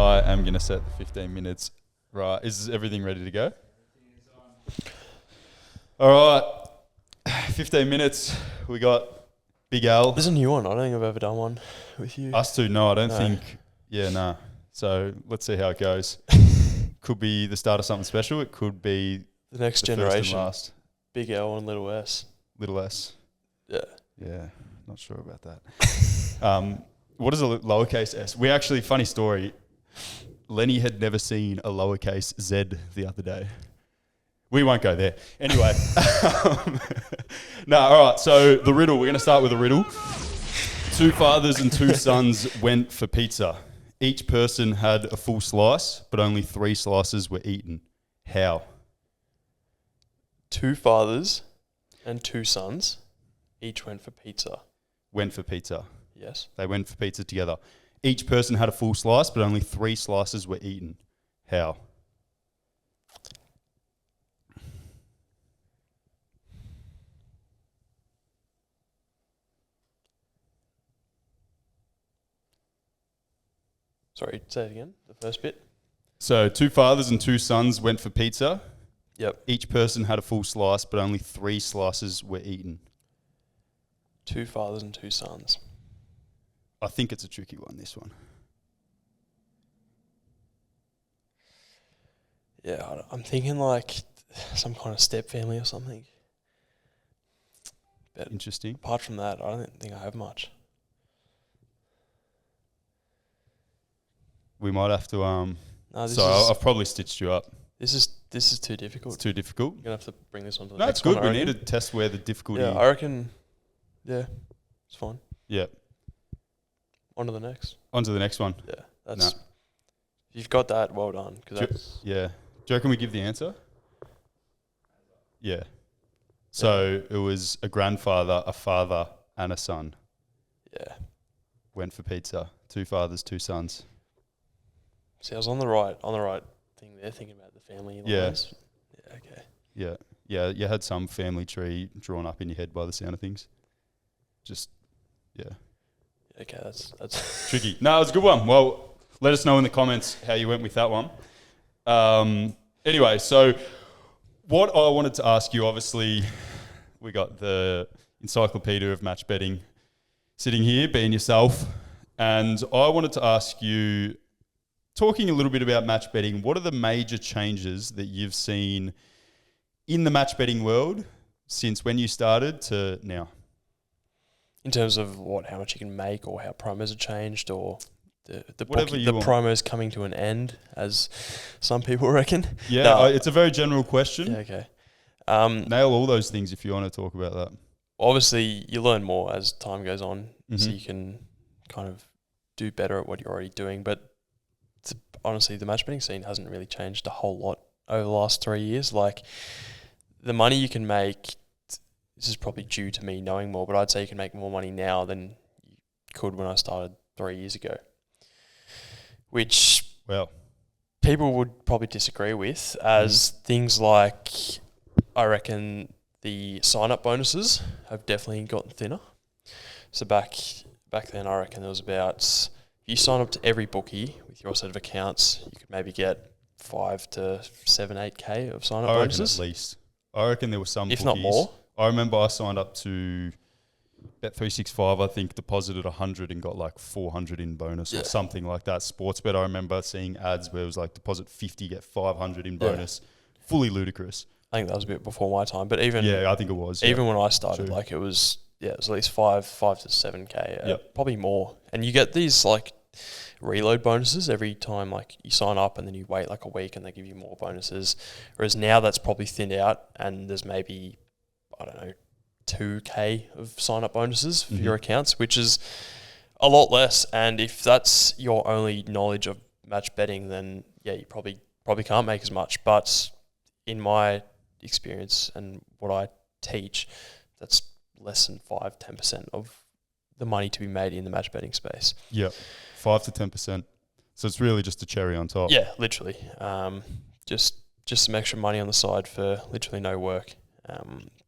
I am going to set the 15 minutes. Right. Is everything ready to go? All right. 15 minutes. We got Big Al. This is a new one. I don't think I've ever done one with you. Us two, no, I don't No. think. Yeah, nah. So let's see how it goes. Could be the start of something special. It could be The next the generation. first and last. Big L and little S. Little S. Yeah. Yeah, not sure about that. What is a lowercase s? We actually, funny story, Lenny had never seen a lowercase z the other day. We won't go there. Anyway. No, all right, so the riddle. We're going to start with a riddle. 2 fathers and 2 sons went for pizza. Each person had a full slice, but only 3 slices were eaten. How? 2 fathers and 2 sons each went for pizza. Went for pizza. Yes. They went for pizza together. Each person had a full slice, but only 3 slices were eaten. How? Sorry, say it again. The first bit. So 2 fathers and 2 sons went for pizza. Yep. Each person had a full slice, but only 3 slices were eaten. 2 fathers and 2 sons. I think it's a tricky one, this one. Yeah, I'm thinking like some kind of step family or something. But Interesting. apart from that, I don't think I have much. We might have to... No, this so is I've probably stitched you up. this is too difficult. It's too difficult. You're gonna have to bring this on to the No, next it's good. one, I We need to reckon. test where the difficulty... Yeah, I reckon. Yeah, it's fine. Yeah. On to the next. On to the next one. Yeah, that's. No. If you've got that, well done. Because Ju- that's Yeah. Do you reckon we give the answer? Yeah. So it was a grandfather, a father, and a son yeah. went for pizza. 2 fathers, 2 sons. See, I was on the right thing there, thinking about the family Yeah. lines. Yeah. Okay. Yeah. Yeah, you had some family tree drawn up in your head by the sound of things. Just, yeah. Okay, that's Tricky. No, it was a good one. Well, let us know in the comments how you went with that one. Anyway, so what I wanted to ask you, obviously, we got the encyclopedia of match betting sitting here, being yourself. And I wanted to ask you, talking a little bit about match betting, what are the major changes that you've seen in the match betting world since when you started to now? in terms of how much you can make, or how promos have changed, or the Whatever you want. promos coming to an end, as some people reckon. Yeah, No. it's a very general question. Yeah. Okay. Nail all those things if you want to talk about that. Obviously, you learn more as time goes on, so Mhm. you can kind of do better at what you're already doing. But honestly, the match betting scene hasn't really changed a whole lot over the last 3 years. Like, the money you can make, this is probably due to me knowing more, but I'd say you can make more money now than you could when I started 3 years ago, which Well, people would probably disagree with, as things like, I reckon the sign-up bonuses have definitely gotten thinner. So back then, I reckon there was about, if you sign up to every bookie with your set of accounts, you could maybe get 5 to 7, 8K of sign-up I reckon bonuses, at least. I reckon there were some if not bookies- more. I remember I signed up to Bet365, I think, deposited 100 and got like 400 in bonus Yeah. or something like that. Sportsbet, I remember seeing ads where it was like deposit 50, get 500 in Yeah. bonus. Fully ludicrous. I think that was a bit before my time, but even Yeah, I think it was. even when I started, True. like it was at least 5 to 7K, Yep. probably more. And you get these like reload bonuses every time, like you sign up and then you wait like a week and they give you more bonuses. Whereas now that's probably thinned out and there's maybe, I don't know, 2K of sign up bonuses for your accounts, which is a lot less. And if that's your only knowledge of match betting, then yeah, you probably can't make as much. But in my experience and what I teach, that's less than 5-10% of the money to be made in the match betting space. Yeah, 5 to 10%. So it's really just a cherry on top. Yeah, literally. Just some extra money on the side for literally no work.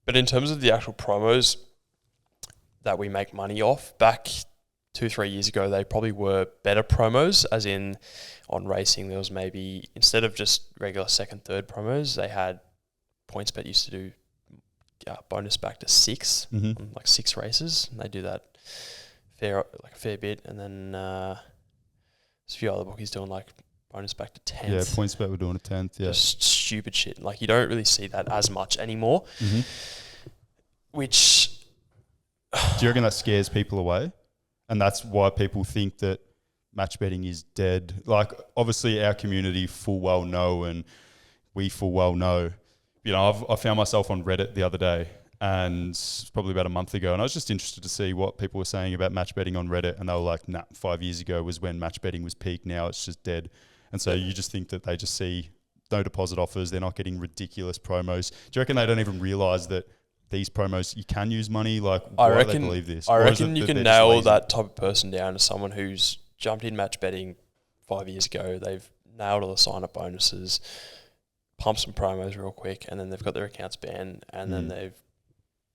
But in terms of the actual promos that we make money off, back 2-3 years ago, they probably were better promos, as in on racing, there was maybe, instead of just regular second, third promos, they had PointsBet used to do bonus back to 6, on like 6 races. And they do that a fair bit. And then there's a few other bookies doing like bonus back to 10th. Yeah, PointsBet were doing a 10th, yeah. Just stupid shit. Like, you don't really see that as much anymore, which... Do you reckon that scares people away? And that's why people think that match betting is dead. Like, obviously our community full well know, and we full well know. You know, I found myself on Reddit the other day, and it's probably about a month ago, and I was just interested to see what people were saying about match betting on Reddit, and they were like, nah, 5 years ago was when match betting was peak, now it's just dead. And so you just think that they just see no deposit offers, they're not getting ridiculous promos. Do you reckon they don't even realise that these promos, you can use money? Like, why do they believe this? I reckon you can nail that type of person down as someone who's jumped in match betting 5 years ago. They've nailed all the sign-up bonuses, pumped some promos real quick, and then they've got their accounts banned, and then they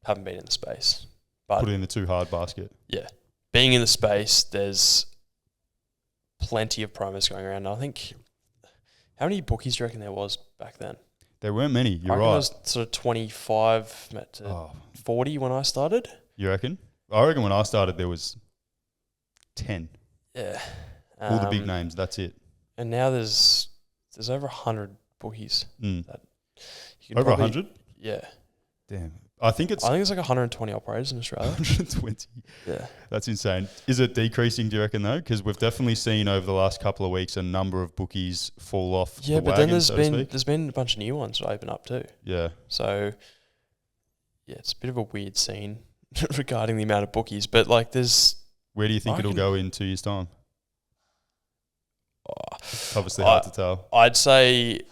haven't been in the space. But put it in the too hard basket. Yeah. Being in the space, there's plenty of promos going around. I think, how many bookies do you reckon there was back then? There weren't many, you're I reckon right. it was sort of 25 to 40 when I started. You reckon? I reckon when I started there was 10. Yeah. All the big names, that's it. And now there's over 100 bookies. Over Over 100? Yeah. Damn. I think it's like 120 operators in Australia. 120. Yeah. That's insane. Is it decreasing, do you reckon, though? Because we've definitely seen over the last couple of weeks a number of bookies fall off the wagon, but then there's there's been a bunch of new ones that open up too. Yeah. So, yeah, it's a bit of a weird scene regarding the amount of bookies. But, like, there's... Where do you think it'll go in 2 years' time? Obviously hard to tell. I'd say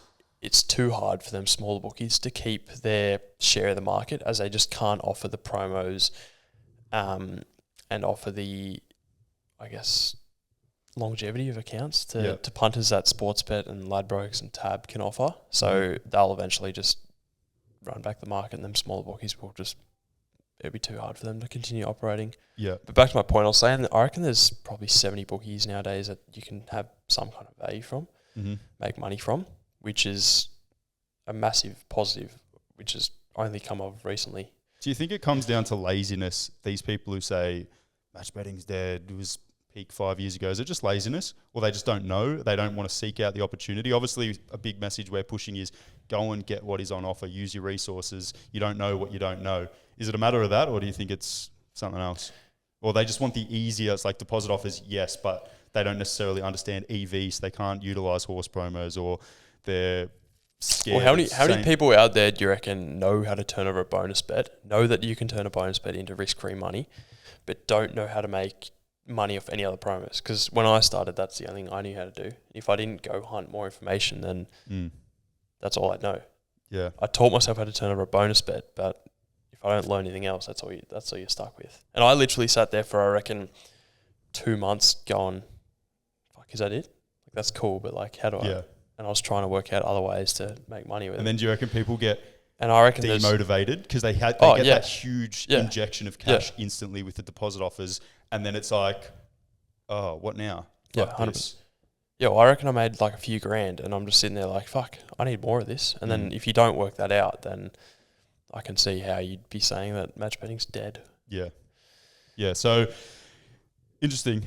it's too hard for them smaller bookies to keep their share of the market, as they just can't offer the promos and offer the, I guess, longevity of accounts to punters that Sportsbet and Ladbrokes and Tab can offer. So they'll eventually just run back the market, and them smaller bookies will just, it'll be too hard for them to continue operating. Yeah. But back to my point, I was saying that I reckon there's probably 70 bookies nowadays that you can have some kind of value from, make money from, which is a massive positive, which has only come up recently. Do you think it comes down to laziness? These people who say match betting's dead, it was peak 5 years ago. Is it just laziness, or they just don't know? They don't want to seek out the opportunity. Obviously, a big message we're pushing is go and get what is on offer. Use your resources. You don't know what you don't know. Is it a matter of that, or do you think it's something else? Or they just want the easier, it's like deposit offers, yes, but they don't necessarily understand EVs, so they can't utilize horse promos, or they're scared. Well, how many people out there do you reckon know how to turn over a bonus bet, know that you can turn a bonus bet into risk-free money, but don't know how to make money off any other promos? Because when I started, that's the only thing I knew how to do. If I didn't go hunt more information, then that's all I'd know. Yeah. I taught myself how to turn over a bonus bet, but if I don't learn anything else, that's all you're stuck with. And I literally sat there for, I reckon, 2 months going, fuck, is that it? Like, that's cool, but like, how do I? And I was trying to work out other ways to make money with it. And then do you reckon people get demotivated because they get that huge injection of cash instantly with the deposit offers, and then it's like, oh, what now? Yeah, 100%. Yeah, well, I reckon I made like a few grand, and I'm just sitting there like, fuck, I need more of this. And then if you don't work that out, then I can see how you'd be saying that match betting's dead. Yeah. Yeah, so interesting.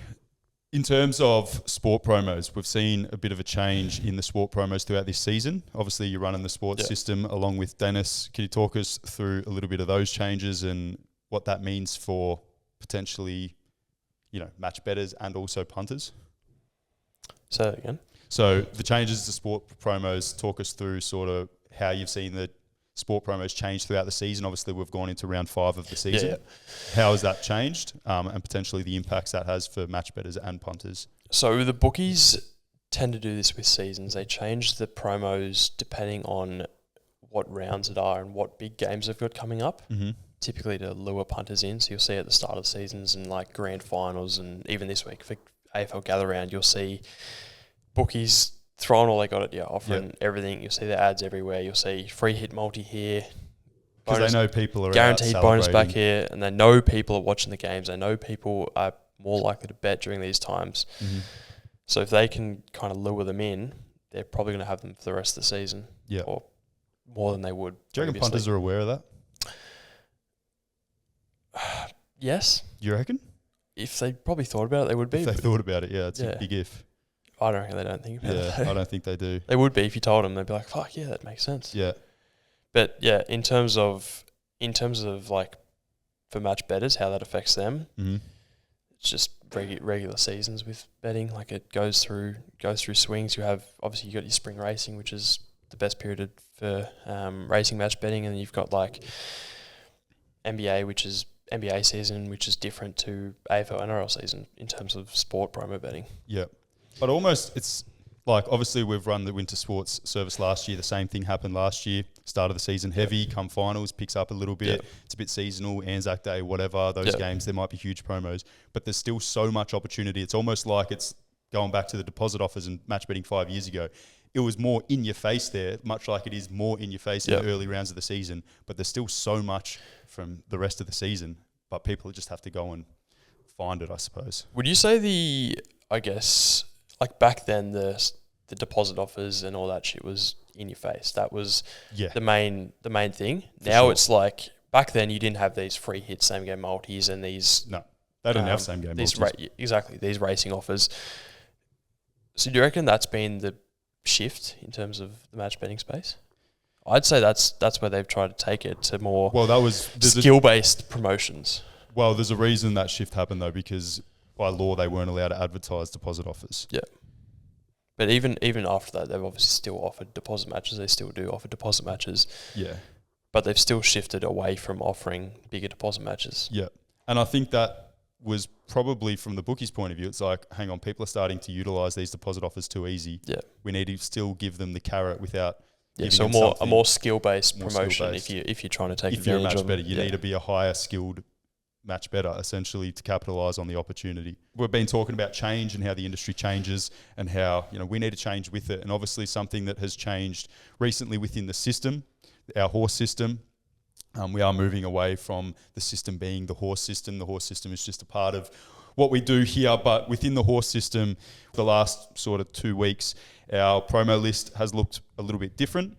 In terms of sport promos, we've seen a bit of a change in the sport promos throughout this season. Obviously, you're running the sports system along with Dennis. Can you talk us through a little bit of those changes and what that means for potentially, match bettors and also punters? Say that again. So the changes to sport promos, talk us through sort of how you've seen the sport promos change throughout the season. Obviously, we've gone into round 5 of the season. Yeah. How has that changed, and potentially the impacts that has for match bettors and punters? So the bookies tend to do this with seasons. They change the promos depending on what rounds it are and what big games they've got coming up, typically to lure punters in. So you'll see at the start of the seasons and like grand finals, and even this week for AFL Gather Round, you'll see bookies throwing all they got at you, offering everything. You'll see the ads everywhere. You'll see free hit multi here. Because they know people are guaranteed bonus back here, and they know people are watching the games. They know people are more likely to bet during these times. Mm-hmm. So if they can kind of lure them in, they're probably going to have them for the rest of the season. Yeah. Or more than they would. Do you reckon punters are aware of that? Yes. You reckon? If they probably thought about it, they would be. If they thought about it, yeah, it's a big if. I don't reckon they don't think about it. Yeah, I don't think they do. They would be if you told them. They'd be like, "Fuck yeah, that makes sense." Yeah. But yeah, in terms of like for match bettors, how that affects them, it's just regular seasons with betting. Like it goes through swings. You got your spring racing, which is the best period for racing match betting, and then you've got like NBA, which is NBA season, which is different to AFL NRL season in terms of sport promo betting. Yeah. But almost it's like, obviously we've run the winter sports service last year. The same thing happened last year. Start of the season heavy, come finals, picks up a little bit. It's a bit seasonal, Anzac Day, whatever. Those games, there might be huge promos. But there's still so much opportunity. It's almost like it's going back to the deposit offers and match betting 5 years ago. It was more in your face there, much like it is more in your face in the early rounds of the season. But there's still so much from the rest of the season. But people just have to go and find it, I suppose. Would you say like back then the deposit offers and all that shit was in your face? That was the main thing. Now it's like, back then you didn't have these free hit same game multis and these... No, they didn't have same game multis. Exactly, these racing offers. So do you reckon that's been the shift in terms of the match betting space? I'd say that's where they've tried to take it to more skill-based promotions. Well, there's a reason that shift happened though, because by law they weren't allowed to advertise deposit offers. Yeah. But even after that, they've obviously still offered deposit matches. They still do offer deposit matches. Yeah. But they've still shifted away from offering bigger deposit matches. Yeah. And I think that was probably from the bookies' point of view. It's like, hang on, people are starting to utilise these deposit offers too easy. Yeah. We need to still give them the carrot without... so a more skill-based promotion if you're trying to take advantage of... If you're a match bettor, you need to be a higher skilled match bettor, essentially, to capitalise on the opportunity. We've been talking about change and how the industry changes and how, we need to change with it. And obviously something that has changed recently within the system, our horse system, we are moving away from the system being the horse system. The horse system is just a part of what we do here, but within the horse system, the last sort of 2 weeks, our promo list has looked a little bit different.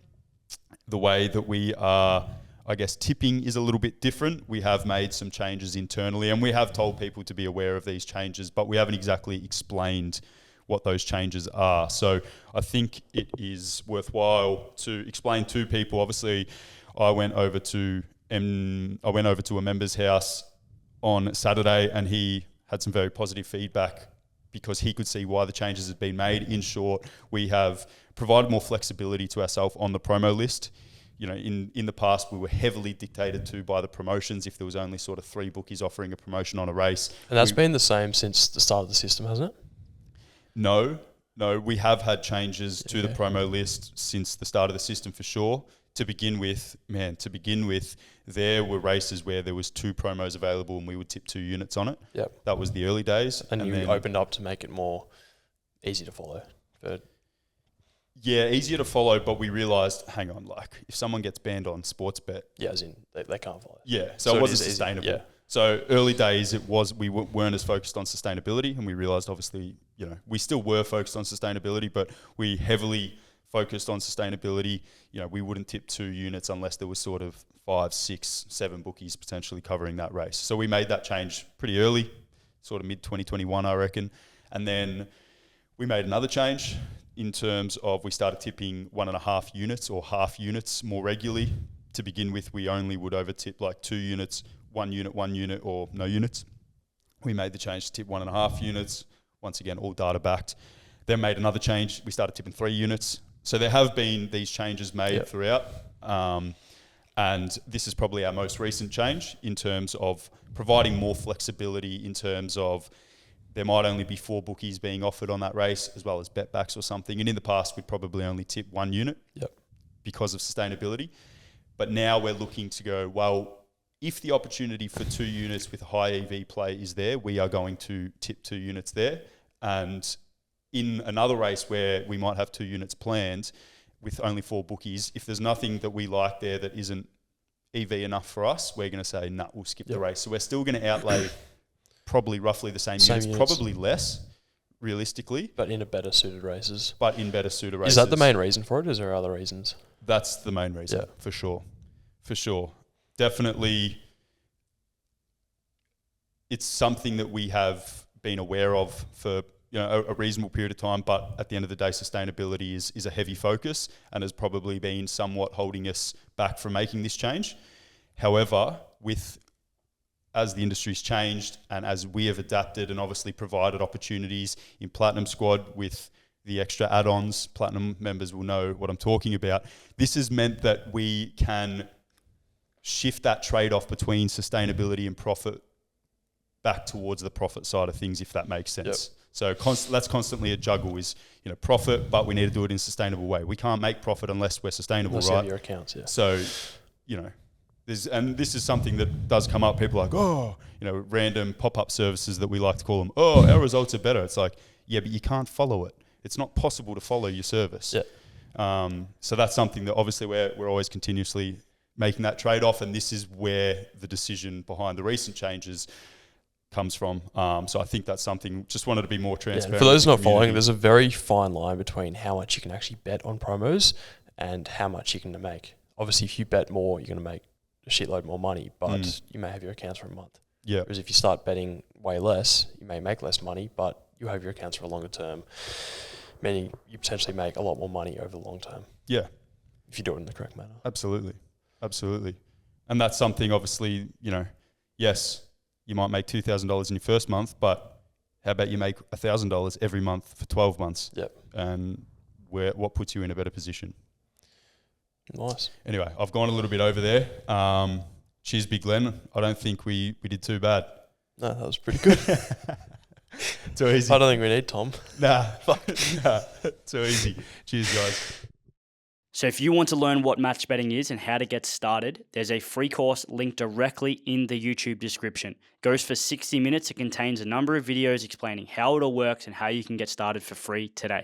The way that we are, I guess, tipping is a little bit different. We have made some changes internally, and we have told people to be aware of these changes, but we haven't exactly explained what those changes are. So I think it is worthwhile to explain to people. Obviously, I went over to a member's house on Saturday, and he had some very positive feedback because he could see why the changes had been made. In short, we have provided more flexibility to ourselves on the promo list. In the past, we were heavily dictated to by the promotions if there was only sort of 3 bookies offering a promotion on a race. And that's been the same since the start of the system, hasn't it? No, we have had changes to the promo list since the start of the system for sure. To begin with, there were races where there was 2 promos available and we would tip 2 units on it. Yep. That was the early days. And you opened up to make it more easy to follow. Yeah, easier to follow, but we realised, hang on, like, if someone gets banned on sports bet... Yeah, as in, they can't follow. Yeah, so it wasn't sustainable. Yeah. So early days, we weren't as focused on sustainability, and we realised, obviously, we still were focused on sustainability, but we heavily focused on sustainability. We wouldn't tip 2 units unless there was sort of 5, 6, 7 bookies potentially covering that race. So we made that change pretty early, sort of mid-2021, I reckon. And then we made another change in terms of we started tipping 1.5 units or half units more regularly. To begin with, we only would over-tip like 2 units, 1 unit, or no units. We made the change to tip 1.5 units, once again, all data backed. Then made another change. We started tipping 3 units. So there have been these changes made throughout. And this is probably our most recent change in terms of providing more flexibility in terms of there might only be 4 bookies being offered on that race as well as bet backs or something. And in the past, we'd probably only tip 1 unit because of sustainability. But now we're looking to go, well, if the opportunity for 2 units with high EV play is there, we are going to tip 2 units there. And in another race where we might have 2 units planned with only 4 bookies, if there's nothing that we like there that isn't EV enough for us, we're going to say, we'll skip the race. So we're still going to outlay probably roughly the same Same units, units. probably less, realistically, But in a better suited races. but in better suited races. Is that the main reason for it? Is there other reasons? That's the main reason, Yeah. for sure. For sure. Definitely, it's something that we have been aware of for a reasonable period of time, but at the end of the day, sustainability is a heavy focus and has probably been somewhat holding us back from making this change. However, as the industry's changed and as we have adapted and obviously provided opportunities in Platinum Squad with the extra add-ons, Platinum members will know what I'm talking about. This has meant that we can shift that trade-off between sustainability and profit back towards the profit side of things, if that makes sense. Yep. So that's constantly a juggle is, profit, but we need to do it in a sustainable way. We can't make profit unless we're sustainable, Unless you have right? your accounts, yeah. So, and this is something that does come up. People are like, random pop-up services that we like to call them. Oh, our results are better. It's like, yeah, but you can't follow it. It's not possible to follow your service. Yeah. So that's something that obviously we're always continuously making that trade-off, and this is where the decision behind the recent changes comes from. So I think that's something, just wanted to be more transparent. For those with not the following, community. there's a very fine line between how much you can actually bet on promos and how much you can make. Obviously, if you bet more, you're going to make a shitload more money, but you may have your accounts for a month. Yeah. Whereas if you start betting way less, you may make less money, but you have your accounts for a longer term, meaning you potentially make a lot more money over the long term. Yeah. If you do it in the correct manner. Absolutely. And that's something, obviously, yes, you might make $2,000 in your first month, but how about you make $1,000 every month for 12 months? Yep. And what puts you in a better position? Nice. Anyway, I've gone a little bit over there. Cheers, Big Glenn. I don't think we did too bad. No, that was pretty good. Too easy. I don't think we need Tom. Nah. Too easy. Cheers, guys. So if you want to learn what match betting is and how to get started, there's a free course linked directly in the YouTube description. It goes for 60 minutes. It contains a number of videos explaining how it all works and how you can get started for free today.